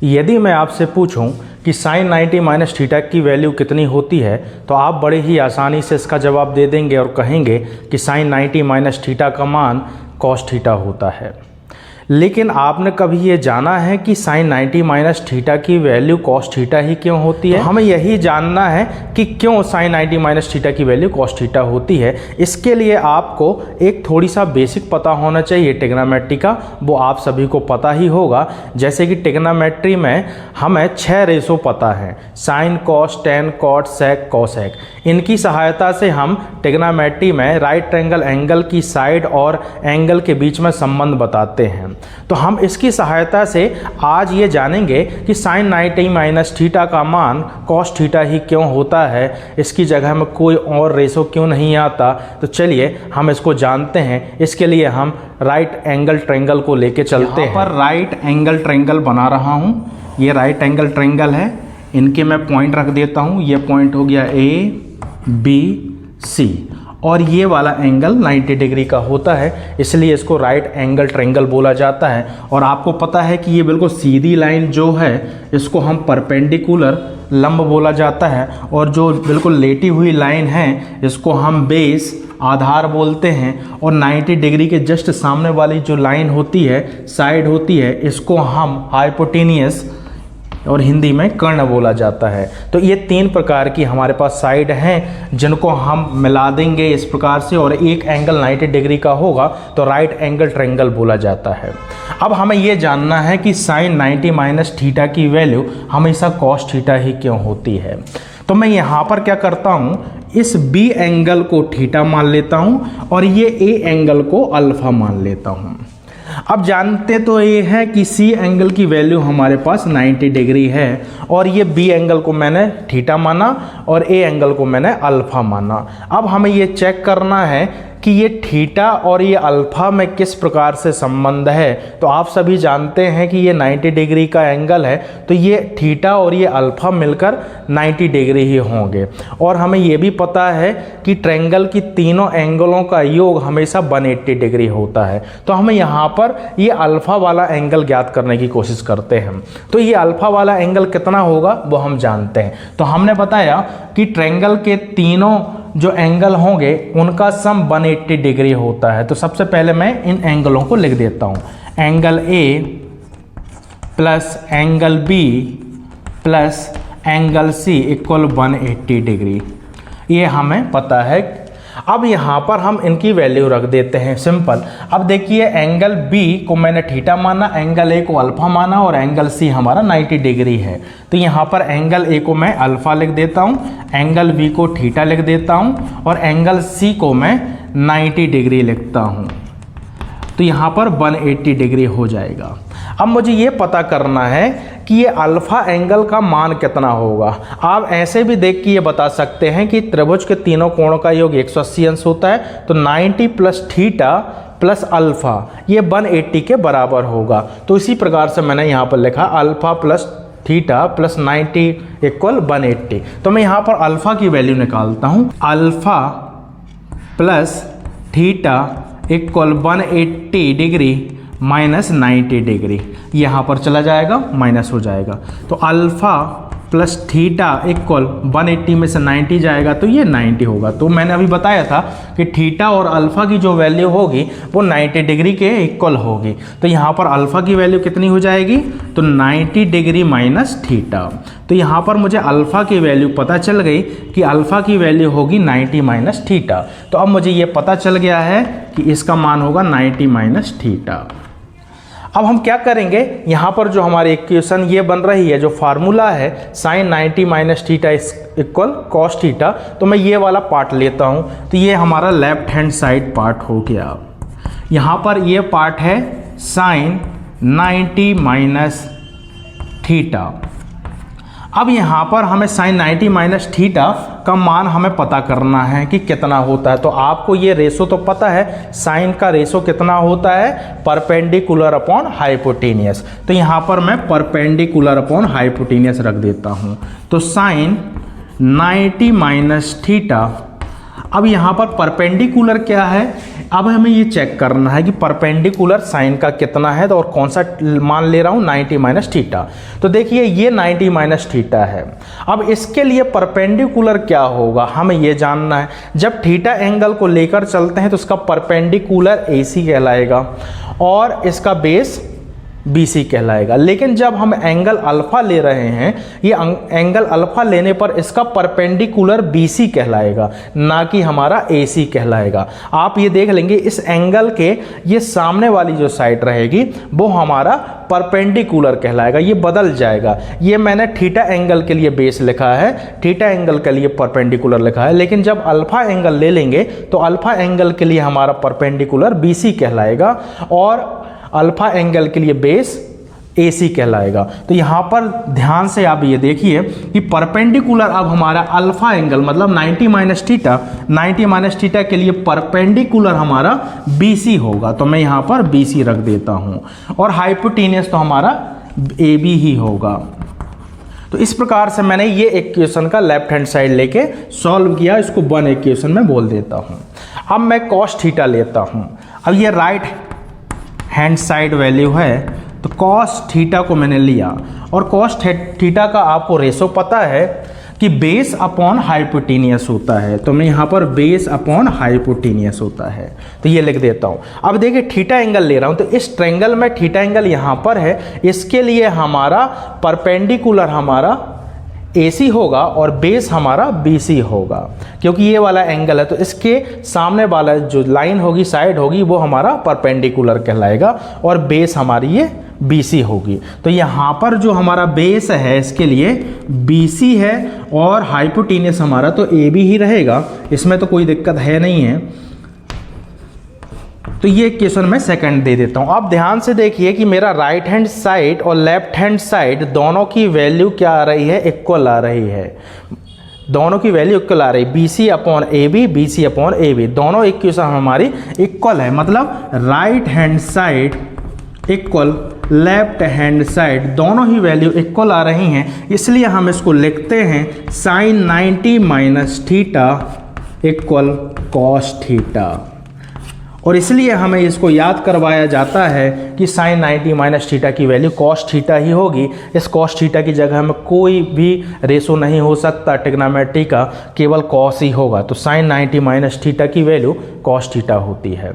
यदि मैं आपसे पूछूं कि साइन 90 माइनस थीटा की वैल्यू कितनी होती है तो आप बड़े ही आसानी से इसका जवाब दे देंगे और कहेंगे कि साइन 90 माइनस थीटा का मान कॉस थीटा होता है। लेकिन आपने कभी ये जाना है कि साइन 90 माइनस थीटा की वैल्यू कॉस थीटा ही क्यों होती है? तो हमें यही जानना है कि क्यों साइन 90 माइनस थीटा की वैल्यू कॉस थीटा होती है। इसके लिए आपको एक थोड़ी सा बेसिक पता होना चाहिए ट्रिग्नोमेट्री का, वो आप सभी को पता ही होगा। जैसे कि ट्रिग्नोमेट्री में हमें 6 रेशो पता है, साइन, कॉस, टेन, कॉट, सेक, कोसेक। इनकी सहायता से हम ट्रिग्नोमेट्री में राइट ट्रायंगल एंगल की साइड और एंगल के बीच में संबंध बताते हैं। तो हम इसकी सहायता से आज ये जानेंगे कि साइन 90 माइनस थीटा का मान कॉस थीटा ही क्यों होता है, इसकी जगह में कोई और रेशो क्यों नहीं आता। तो चलिए हम इसको जानते हैं। इसके लिए हम राइट एंगल ट्रायंगल को लेके चलते हैं। पर राइट एंगल ट्रायंगल बना रहा हूँ, ये राइट एंगल ट्रायंगल है। इनके मैं पॉइंट रख देता हूँ। ये पॉइंट हो गया ABC और ये वाला एंगल 90 डिग्री का होता है, इसलिए इसको राइट एंगल ट्रायंगल बोला जाता है। और आपको पता है कि ये बिल्कुल सीधी लाइन जो है इसको हम परपेंडिकुलर लंब बोला जाता है, और जो बिल्कुल लेटी हुई लाइन है इसको हम बेस आधार बोलते हैं। और 90 डिग्री के जस्ट सामने वाली जो लाइन होती है, साइड होती है, इसको हम हाइपोटेनियस और हिंदी में कर्ण बोला जाता है। तो ये 3 प्रकार की हमारे पास साइड हैं जिनको हम मिला देंगे इस प्रकार से, और एक एंगल 90 डिग्री का होगा तो राइट एंगल ट्रायंगल बोला जाता है। अब हमें ये जानना है कि साइन 90 माइनस थीटा की वैल्यू हमेशा कॉस थीटा ही क्यों होती है। तो मैं यहाँ पर क्या करता हूँ, इस B एंगल को थीटा मान लेता हूँ और ये A एंगल को अल्फा मान लेता हूँ। अब जानते तो ये है कि C एंगल की वैल्यू हमारे पास 90 डिग्री है, और ये B एंगल को मैंने थीटा माना और A एंगल को मैंने अल्फा माना। अब हमें ये चेक करना है कि ये थीटा और ये अल्फा में किस प्रकार से संबंध है। तो आप सभी जानते हैं कि ये 90 डिग्री का एंगल है, तो ये थीटा और ये अल्फा मिलकर 90 डिग्री ही होंगे। और हमें ये भी पता है कि ट्रायंगल की तीनों एंगलों का योग हमेशा 180 डिग्री होता है। तो हमें यहाँ पर ये अल्फा वाला एंगल ज्ञात करने की कोशिश करते हैं। तो ये अल्फा वाला एंगल कितना होगा वो हम जानते हैं। तो हमने बताया कि ट्रायंगल के तीनों जो एंगल होंगे उनका सम 180 डिग्री होता है। तो सबसे पहले मैं इन एंगलों को लिख देता हूँ, angle A plus angle B plus angle C equal 180 degree, ये हमें पता है। अब यहाँ पर हम इनकी वैल्यू रख देते हैं, सिंपल। अब देखिए एंगल B को मैंने थीटा माना, एंगल A को अल्फा माना और एंगल C हमारा 90 डिग्री है। तो यहाँ पर एंगल A को मैं अल्फा लिख देता हूँ, एंगल B को थीटा लिख देता हूँ और एंगल C को मैं 90 डिग्री लिखता हूँ। तो यहाँ पर 180 डिग्री हो जाएगा। अब मुझे ये पता करना है कि ये अल्फा एंगल का मान कितना होगा। आप ऐसे भी देख के ये बता सकते हैं कि त्रिभुज के तीनों कोणों का योग 180 अंश होता है, तो 90 प्लस थीटा प्लस अल्फा ये 180 के बराबर होगा। तो इसी प्रकार से मैंने यहाँ पर लिखा alpha plus theta plus 90 equal 180। तो मैं यहाँ पर अल्फा की वैल्यू निकालता हूँ, alpha plus theta equal 180 degree minus 90 degree, यहाँ पर चला जाएगा माइनस हो जाएगा। तो अल्फा प्लस थीटा इक्वल 180 में से 90 जाएगा तो ये 90 होगा। तो मैंने अभी बताया था कि थीटा और अल्फा की जो वैल्यू होगी वो 90 डिग्री के इक्वल होगी। तो यहाँ पर अल्फा की वैल्यू कितनी हो जाएगी, तो 90 डिग्री माइनस थीटा। तो यहाँ पर मुझे अल्फा की वैल्यू पता चल गई कि अल्फा की वैल्यू होगी 90 माइनस थीटा। तो अब मुझे ये पता चल गया है कि इसका मान होगा 90 माइनस थीटा। अब हम क्या करेंगे, यहाँ पर जो हमारी इक्वेशन ये बन रही है, जो फार्मूला है sine 90 minus theta equal cos theta, तो मैं ये वाला पार्ट लेता हूँ। तो ये हमारा लेफ्ट हैंड साइड पार्ट हो गया। यहाँ पर ये पार्ट है साइन 90 माइनस थीटा। अब यहाँ पर हमें साइन 90 माइनस थीटा का मान हमें पता करना है कि कितना होता है। तो आपको ये रेशो तो पता है, साइन का रेशो कितना होता है, परपेंडिकुलर अपॉन हाइपोटेनियस। तो यहाँ पर मैं परपेंडिकुलर अपॉन हाइपोटेनियस रख देता हूँ। तो साइन 90 माइनस थीटा, अब यहाँ पर परपेंडिकुलर क्या है, अब हमें ये चेक करना है कि परपेंडिकुलर साइन का कितना है, तो और कौन सा मान ले रहा हूँ 90 माइनस थीटा। तो देखिए ये 90 माइनस थीटा है। अब इसके लिए परपेंडिकुलर क्या होगा हमें ये जानना है। जब थीटा एंगल को लेकर चलते हैं तो इसका परपेंडिकुलर AC कहलाएगा और इसका बेस BC कहलाएगा। लेकिन जब हम एंगल अल्फा ले रहे हैं, ये एंगल अल्फा लेने पर इसका परपेंडिकुलर BC कहलाएगा, ना कि हमारा AC कहलाएगा। आप ये देख लेंगे इस एंगल के ये सामने वाली जो साइड रहेगी वो हमारा परपेंडिकुलर कहलाएगा, ये बदल जाएगा। ये मैंने थीटा एंगल के लिए बेस लिखा है, थीटा एंगल के लिए परपेंडिकुलर लिखा है, लेकिन जब अल्फा एंगल ले लेंगे तो अल्फा एंगल के लिए हमारा परपेंडिकुलर BC कहलाएगा और अल्फा एंगल के लिए बेस AC कहलाएगा। तो यहाँ पर ध्यान से आप ये देखिए कि परपेंडिकुलर अब हमारा अल्फा एंगल मतलब 90 माइनस थीटा के लिए परपेंडिकुलर हमारा BC होगा। तो मैं यहाँ पर BC रख देता हूँ और हाइपोटेन्यूस तो हमारा AB ही होगा। तो इस प्रकार से मैंने ये इक्वेशन का लेफ्ट हैंड साइड लेके सॉल्व किया, इसको 1 इक्वेशन में बोल देता हूँ। अब मैं cos थीटा लेता हूँ। अब ये राइट हैंड साइड वैल्यू है, तो cos थीटा को मैंने लिया और cos थीटा का आपको रेशो पता है कि बेस अपॉन हाइपोटेनियस होता है। तो मैं यहाँ पर बेस अपॉन हाइपोटेनियस होता है, तो ये लिख देता हूँ। अब देखिए थीटा एंगल ले रहा हूँ, तो इस ट्रायंगल में थीटा एंगल यहाँ पर है, इसके लिए हमारा परपेंडिकुलर हमारा AC होगा और बेस हमारा BC होगा, क्योंकि ये वाला एंगल है। तो इसके सामने वाला जो लाइन होगी, साइड होगी, वो हमारा परपेंडिकुलर कहलाएगा और बेस हमारी ये BC होगी। तो यहाँ पर जो हमारा बेस है इसके लिए BC है और हाइपोटेन्यूस हमारा तो AB ही रहेगा, इसमें तो कोई दिक्कत है नहीं है। तो ये इक्वेशन मैं सेकंड दे देता हूँ। अब ध्यान से देखिए कि मेरा राइट हैंड साइड और लेफ्ट हैंड साइड दोनों की वैल्यू क्या आ रही है, इक्वल आ रही है। दोनों की वैल्यू इक्वल आ रही है, BC upon AB, BC upon AB, दोनों इक्वेशन हमारी इक्वल है। मतलब right hand side equal left hand side, दोनों ही वैल्यू इक्वल आ रही हैं, इसलिए हम इसको लिखते हैं sin 90 minus theta equal cos theta. और इसलिए हमें इसको याद करवाया जाता है कि sin 90 माइनस थीटा की वैल्यू cos थीटा ही होगी। इस cos थीटा की जगह में कोई भी रेशो नहीं हो सकता ट्रिग्नोमेट्री का, केवल cos ही होगा। तो sin 90 माइनस थीटा की वैल्यू cos थीटा होती है।